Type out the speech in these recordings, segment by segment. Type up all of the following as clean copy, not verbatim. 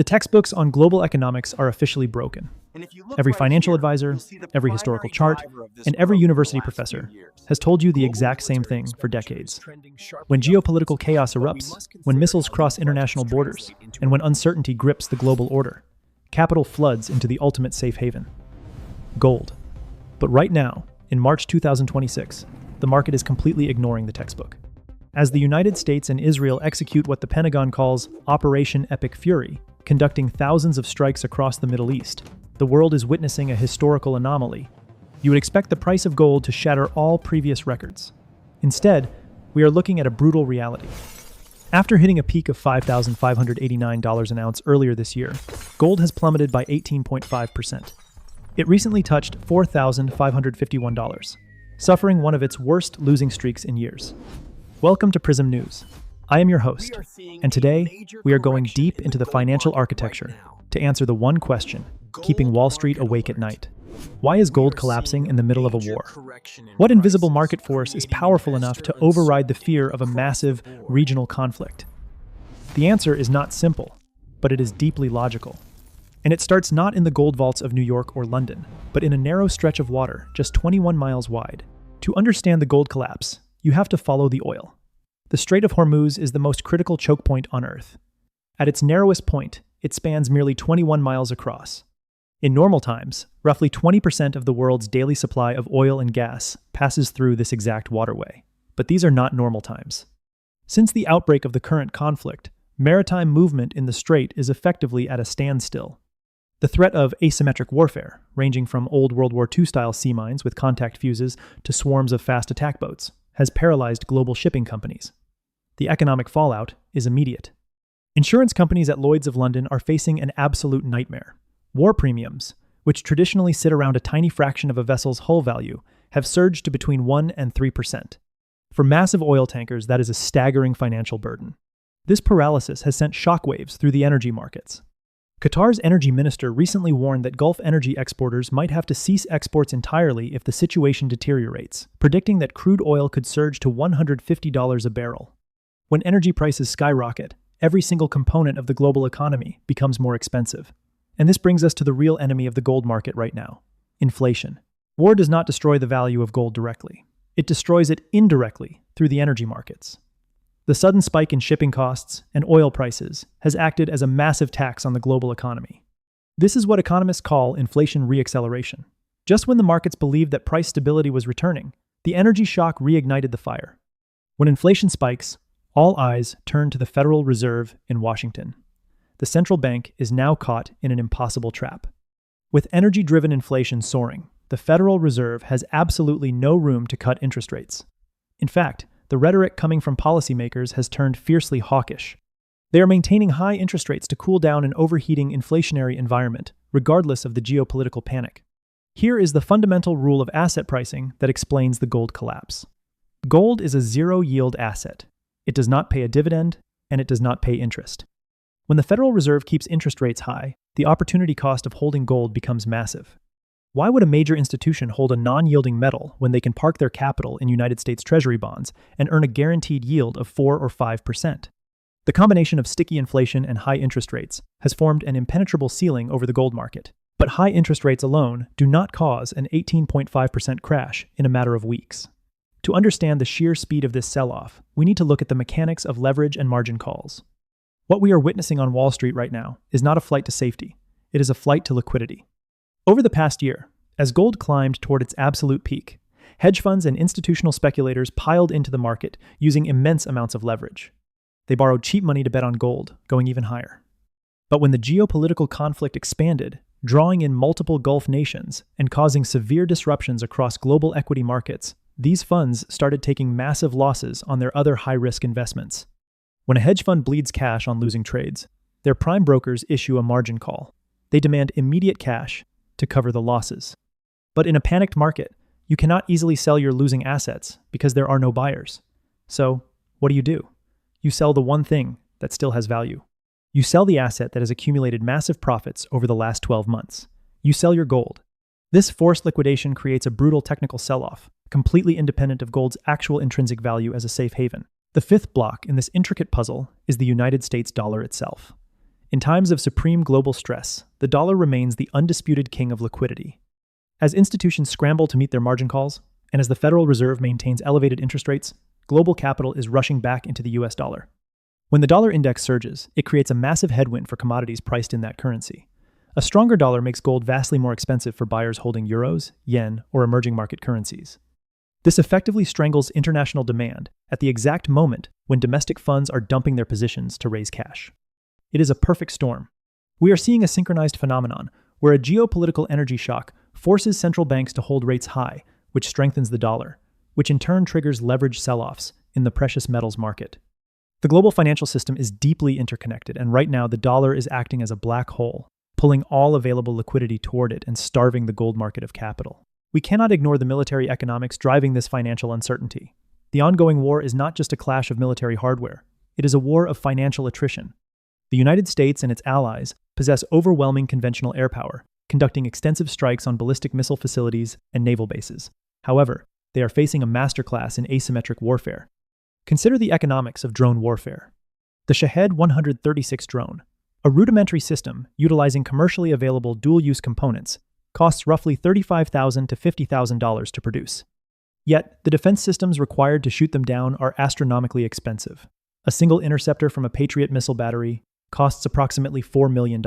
The textbooks on global economics are officially broken. Every financial advisor, every historical chart, and every university professor has told you the exact same thing for decades. When geopolitical chaos erupts, when missiles cross international borders, and when uncertainty grips the global order, capital floods into the ultimate safe haven: gold. But right now, in March 2026, the market is completely ignoring the textbook. As the United States and Israel execute what the Pentagon calls Operation Epic Fury, conducting thousands of strikes across the Middle East, the world is witnessing a historical anomaly. You would expect the price of gold to shatter all previous records. Instead, we are looking at a brutal reality. After hitting a peak of $5,589 an ounce earlier this year, gold has plummeted by 18.5%. It recently touched $4,551, suffering one of its worst losing streaks in years. Welcome to Prism News. I am your host, and today we are going deep into the financial architecture to answer the one question keeping Wall Street awake at night. Why is gold collapsing in the middle of a war? What invisible market force is powerful enough to override the fear of a massive regional conflict? The answer is not simple, but it is deeply logical. And it starts not in the gold vaults of New York or London, but in a narrow stretch of water just 21 miles wide. To understand the gold collapse, you have to follow the oil. The Strait of Hormuz is the most critical choke point on Earth. At its narrowest point, it spans merely 21 miles across. In normal times, roughly 20% of the world's daily supply of oil and gas passes through this exact waterway. But these are not normal times. Since the outbreak of the current conflict, maritime movement in the strait is effectively at a standstill. The threat of asymmetric warfare, ranging from old World War II-style sea mines with contact fuses to swarms of fast attack boats, has paralyzed global shipping companies. The economic fallout is immediate. Insurance companies at Lloyd's of London are facing an absolute nightmare. War premiums, which traditionally sit around a tiny fraction of a vessel's hull value, have surged to between 1% and 3%. For massive oil tankers, that is a staggering financial burden. This paralysis has sent shockwaves through the energy markets. Qatar's energy minister recently warned that Gulf energy exporters might have to cease exports entirely if the situation deteriorates, predicting that crude oil could surge to $150 a barrel. When energy prices skyrocket, every single component of the global economy becomes more expensive. And this brings us to the real enemy of the gold market right now: inflation. War does not destroy the value of gold directly. It destroys it indirectly through the energy markets. The sudden spike in shipping costs and oil prices has acted as a massive tax on the global economy. This is what economists call inflation reacceleration. Just when the markets believed that price stability was returning, the energy shock reignited the fire. When inflation spikes, all eyes turn to the Federal Reserve in Washington. The central bank is now caught in an impossible trap. With energy-driven inflation soaring, the Federal Reserve has absolutely no room to cut interest rates. In fact, the rhetoric coming from policymakers has turned fiercely hawkish. They are maintaining high interest rates to cool down an overheating inflationary environment, regardless of the geopolitical panic. Here is the fundamental rule of asset pricing that explains the gold collapse. Gold is a zero-yield asset. It does not pay a dividend, and it does not pay interest. When the Federal Reserve keeps interest rates high, the opportunity cost of holding gold becomes massive. Why would a major institution hold a non-yielding metal when they can park their capital in United States Treasury bonds and earn a guaranteed yield of 4 or 5%? The combination of sticky inflation and high interest rates has formed an impenetrable ceiling over the gold market. But high interest rates alone do not cause an 18.5% crash in a matter of weeks. To understand the sheer speed of this sell-off, we need to look at the mechanics of leverage and margin calls. What we are witnessing on Wall Street right now is not a flight to safety. It is a flight to liquidity. Over the past year, as gold climbed toward its absolute peak, hedge funds and institutional speculators piled into the market using immense amounts of leverage. They borrowed cheap money to bet on gold, going even higher. But when the geopolitical conflict expanded, drawing in multiple Gulf nations and causing severe disruptions across global equity markets, these funds started taking massive losses on their other high-risk investments. When a hedge fund bleeds cash on losing trades, their prime brokers issue a margin call. They demand immediate cash to cover the losses. But in a panicked market, you cannot easily sell your losing assets because there are no buyers. So, what do? You sell the one thing that still has value. You sell the asset that has accumulated massive profits over the last 12 months. You sell your gold. This forced liquidation creates a brutal technical sell-off, completely independent of gold's actual intrinsic value as a safe haven. The fifth block in this intricate puzzle is the United States dollar itself. In times of supreme global stress, the dollar remains the undisputed king of liquidity. As institutions scramble to meet their margin calls, and as the Federal Reserve maintains elevated interest rates, global capital is rushing back into the US dollar. When the dollar index surges, it creates a massive headwind for commodities priced in that currency. A stronger dollar makes gold vastly more expensive for buyers holding euros, yen, or emerging market currencies. This effectively strangles international demand at the exact moment when domestic funds are dumping their positions to raise cash. It is a perfect storm. We are seeing a synchronized phenomenon where a geopolitical energy shock forces central banks to hold rates high, which strengthens the dollar, which in turn triggers leveraged sell-offs in the precious metals market. The global financial system is deeply interconnected, and right now the dollar is acting as a black hole, pulling all available liquidity toward it and starving the gold market of capital. We cannot ignore the military economics driving this financial uncertainty. The ongoing war is not just a clash of military hardware, it is a war of financial attrition. The United States and its allies possess overwhelming conventional air power, conducting extensive strikes on ballistic missile facilities and naval bases. However, they are facing a masterclass in asymmetric warfare. Consider the economics of drone warfare. The Shahed 136 drone, a rudimentary system utilizing commercially available dual-use components, costs roughly $35,000 to $50,000 to produce. Yet, the defense systems required to shoot them down are astronomically expensive. A single interceptor from a Patriot missile battery costs approximately $4 million.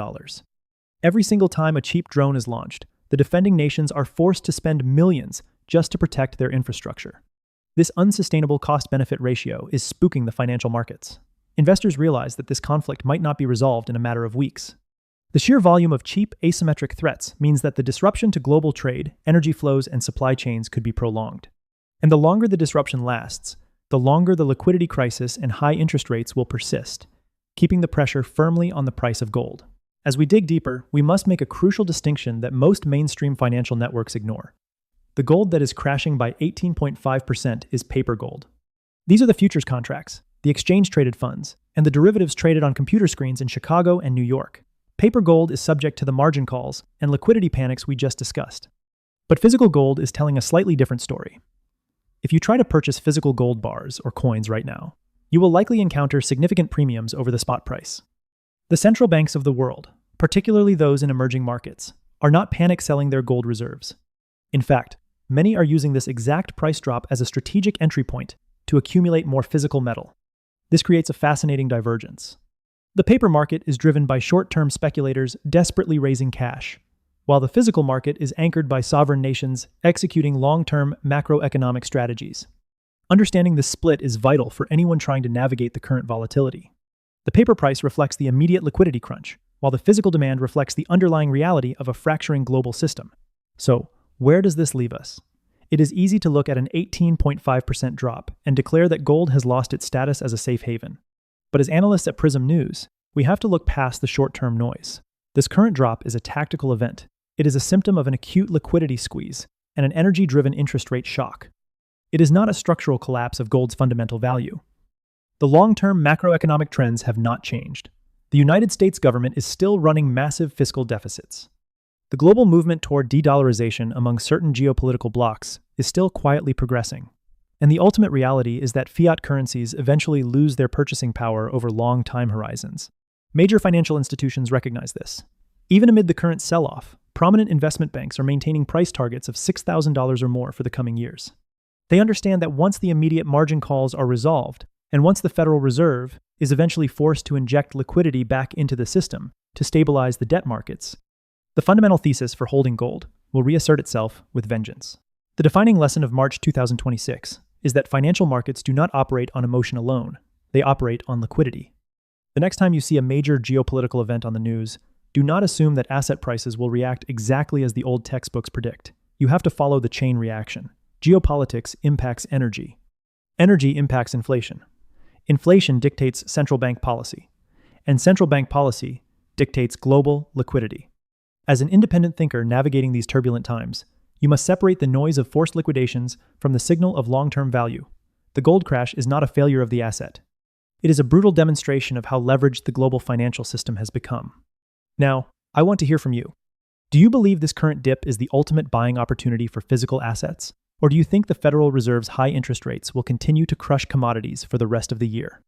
Every single time a cheap drone is launched, the defending nations are forced to spend millions just to protect their infrastructure. This unsustainable cost-benefit ratio is spooking the financial markets. Investors realize that this conflict might not be resolved in a matter of weeks. The sheer volume of cheap, asymmetric threats means that the disruption to global trade, energy flows, and supply chains could be prolonged. And the longer the disruption lasts, the longer the liquidity crisis and high interest rates will persist, keeping the pressure firmly on the price of gold. As we dig deeper, we must make a crucial distinction that most mainstream financial networks ignore. The gold that is crashing by 18.5% is paper gold. These are the futures contracts, the exchange-traded funds, and the derivatives traded on computer screens in Chicago and New York. Paper gold is subject to the margin calls and liquidity panics we just discussed. But physical gold is telling a slightly different story. If you try to purchase physical gold bars or coins right now, you will likely encounter significant premiums over the spot price. The central banks of the world, particularly those in emerging markets, are not panic selling their gold reserves. In fact, many are using this exact price drop as a strategic entry point to accumulate more physical metal. This creates a fascinating divergence. The paper market is driven by short-term speculators desperately raising cash, while the physical market is anchored by sovereign nations executing long-term macroeconomic strategies. Understanding this split is vital for anyone trying to navigate the current volatility. The paper price reflects the immediate liquidity crunch, while the physical demand reflects the underlying reality of a fracturing global system. So, where does this leave us? It is easy to look at an 18.5% drop and declare that gold has lost its status as a safe haven. But as analysts at Prism News, we have to look past the short-term noise. This current drop is a tactical event. It is a symptom of an acute liquidity squeeze and an energy-driven interest rate shock. It is not a structural collapse of gold's fundamental value. The long-term macroeconomic trends have not changed. The United States government is still running massive fiscal deficits. The global movement toward de-dollarization among certain geopolitical blocs is still quietly progressing. And the ultimate reality is that fiat currencies eventually lose their purchasing power over long time horizons. Major financial institutions recognize this. Even amid the current sell-off, prominent investment banks are maintaining price targets of $6,000 or more for the coming years. They understand that once the immediate margin calls are resolved, and once the Federal Reserve is eventually forced to inject liquidity back into the system to stabilize the debt markets, the fundamental thesis for holding gold will reassert itself with vengeance. The defining lesson of March 2026 is that financial markets do not operate on emotion alone, they operate on liquidity. The next time you see a major geopolitical event on the news, do not assume that asset prices will react exactly as the old textbooks predict. You have to follow the chain reaction. Geopolitics impacts energy. Energy impacts inflation. Inflation dictates central bank policy. And central bank policy dictates global liquidity. As an independent thinker navigating these turbulent times, you must separate the noise of forced liquidations from the signal of long-term value. The gold crash is not a failure of the asset. It is a brutal demonstration of how leveraged the global financial system has become. Now, I want to hear from you. Do you believe this current dip is the ultimate buying opportunity for physical assets? Or do you think the Federal Reserve's high interest rates will continue to crush commodities for the rest of the year?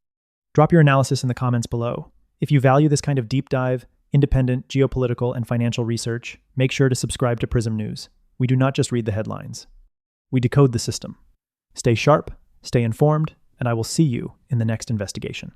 Drop your analysis in the comments below. If you value this kind of deep dive, independent geopolitical and financial research, make sure to subscribe to Prism News. We do not just read the headlines. We decode the system. Stay sharp, stay informed, and I will see you in the next investigation.